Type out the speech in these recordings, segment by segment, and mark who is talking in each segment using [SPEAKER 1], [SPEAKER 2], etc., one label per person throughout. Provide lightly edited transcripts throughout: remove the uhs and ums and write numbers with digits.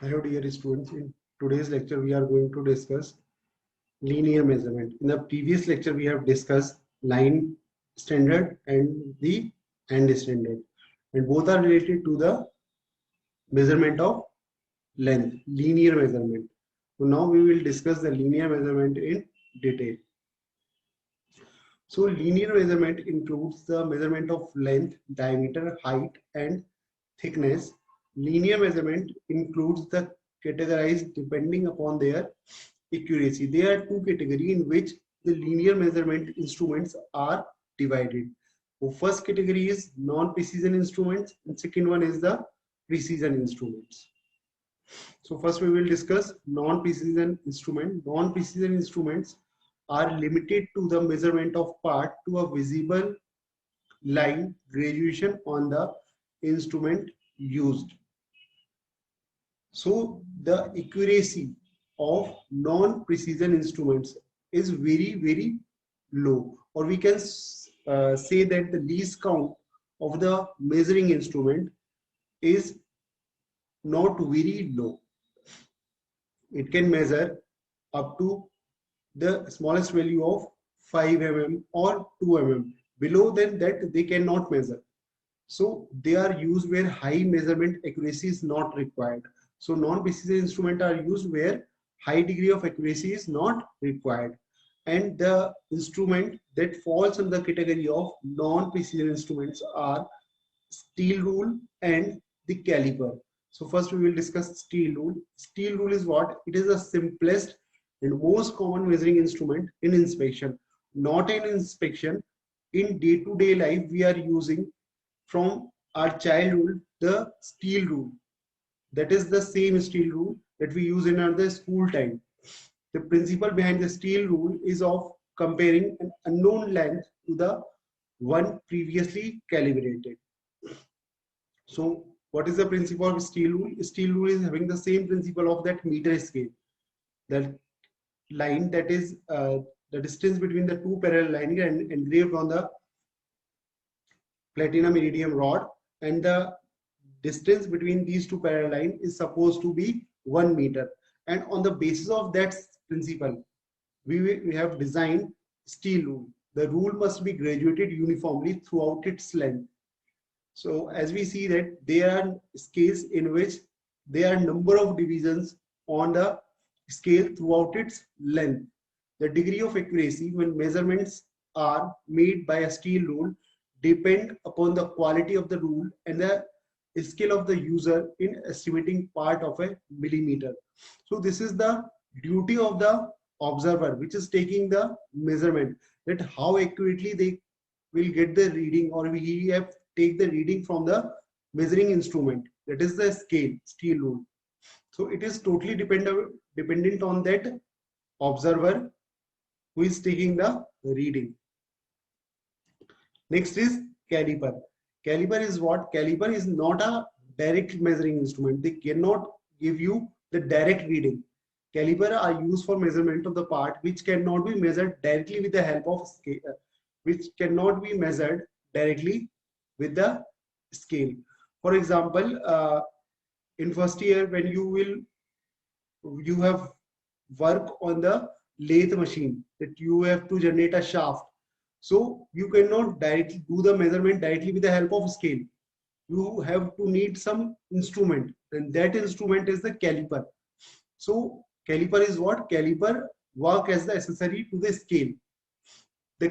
[SPEAKER 1] Hello dear students, in today's lecture we are going to discuss linear measurement. In the previous lecture we have discussed line standard and the hand standard, and both are related to the measurement of length, linear measurement. So now we will discuss the linear measurement in detail. So linear measurement includes the measurement of length, diameter, height and thickness. Linear measurement includes the categorized depending upon their accuracy. There are two categories in which the linear measurement instruments are divided. So first category is non-precision instruments and second one is the precision instruments. So first we will discuss non-precision instrument. Non-precision instruments are limited to the measurement of part to a visible line graduation on the instrument used. So the accuracy of non-precision instruments is very low, or we can say that the least count of the measuring instrument is not very low. It can measure up to the smallest value of 5 mm or 2 mm. Below than that they cannot measure. So they are used where high measurement accuracy is not required. So non-precision instruments are used where high degree of accuracy is not required. And the instrument that falls under the category of non-precision instruments are steel rule and the caliper. So first we will discuss steel rule. Steel rule is what? It is the simplest and most common measuring instrument in inspection. Not in inspection, in day-to-day life we are using from our childhood the steel rule. That is the same steel rule that we use in our school time. The principle behind the steel rule is of comparing an unknown length to the one previously calibrated. So what is the principle of steel rule? Steel rule is having the same principle of that meter scale. That line, that is the distance between the two parallel lines and engraved on the platinum iridium rod, and the distance between these two parallel lines is supposed to be 1 meter. And on the basis of that principle, we have designed steel rule. The rule must be graduated uniformly throughout its length. So as we see that there are scales in which there are number of divisions on the scale throughout its length. The degree of accuracy when measurements are made by a steel rule depend upon the quality of the rule and the skill of the user in estimating part of a millimeter. So this is the duty of the observer, which is taking the measurement, that how accurately they will get the reading, or we have take the reading from the measuring instrument, that is the scale, steel rule. So it is totally dependent on that observer who is taking the reading. Next is caliper. Caliper is what? Caliper is not a direct measuring instrument. They cannot give you the direct reading. Caliper are used for measurement of the part which cannot be measured directly with the help of scale, which cannot be measured directly with the scale. For example, in first year when you have work on the lathe machine, that you have to generate a shaft. So you cannot directly do the measurement directly with the help of scale. You have to need some instrument, and that instrument is the caliper. So caliper is what? Caliper work as the accessory to the scale. The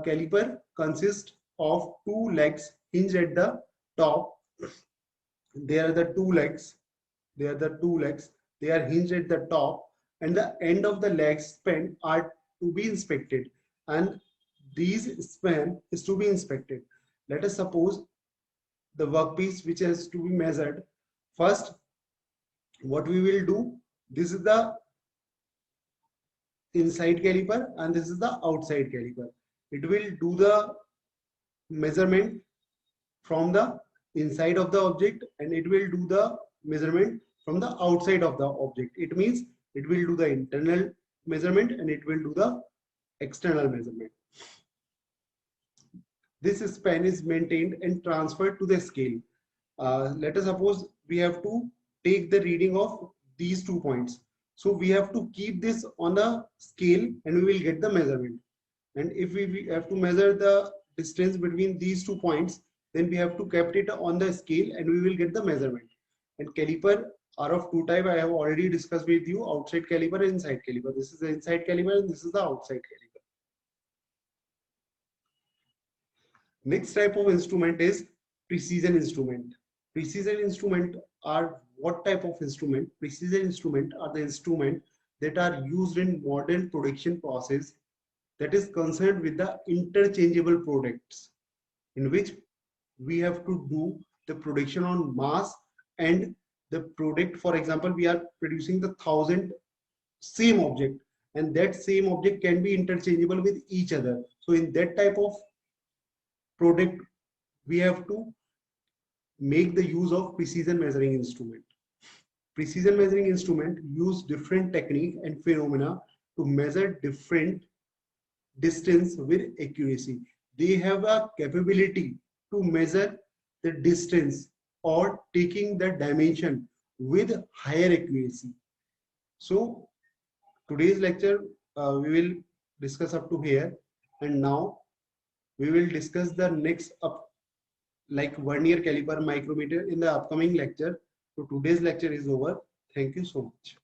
[SPEAKER 1] caliper consists of two legs hinged at the top. There are the two legs. They are the two legs. They are hinged at the top, and the end of the legs span are to be inspected, and these span is to be inspected. Let us suppose the workpiece which has to be measured. First, what we will do, this is the inside caliper and this is the outside caliper. It will do the measurement from the inside of the object, and it will do the measurement from the outside of the object. It means it will do the internal measurement and it will do the external measurement. This span is maintained and transferred to the scale. Let us suppose we have to take the reading of these 2 points. So we have to keep this on a scale and we will get the measurement. And if we have to measure the distance between these 2 points, then we have to keep it on the scale and we will get the measurement. And caliper are of 2 types. I have already discussed with you, outside caliper and inside caliper. This is the inside caliper and this is the outside caliper. Next type of instrument is precision instrument. Precision instrument are what type of instrument? Precision instrument are the instrument that are used in modern production process that is concerned with the interchangeable products, in which we have to do the production on mass, and the product, for example, we are producing the 1,000 same object, and that same object can be interchangeable with each other. So in that type of product, we have to make the use of precision measuring instrument. Precision measuring instrument use different technique and phenomena to measure different distance with accuracy. They have a capability to measure the distance or taking the dimension with higher accuracy. So today's lecture we will discuss up to here, and now we will discuss the next up like vernier caliper micrometer in the upcoming lecture. So today's lecture is over. Thank you so much.